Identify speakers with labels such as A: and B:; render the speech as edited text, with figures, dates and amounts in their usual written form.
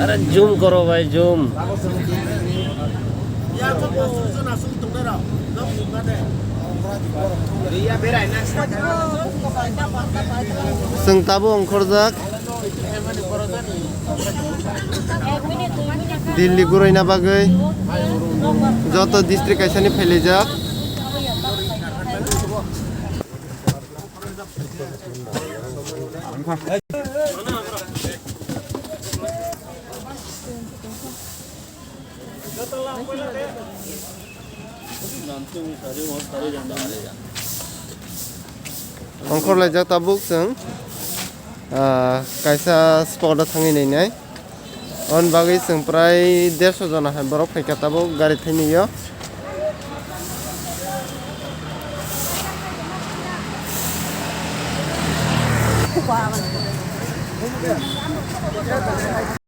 A: अरे जूम करो भाई जूम जों दाबो ओंखारजाक दिल्ली गुरायना बागै जत डिस्ट्रिक्ट कायसानि फैलायजाक ओंखारलायजाक ताबुक जों कायसा स्पटआव थांहैनायनाय अन बागै जों प्राय 150 जना बरफ फैका ताबुक गारि थाइनैयो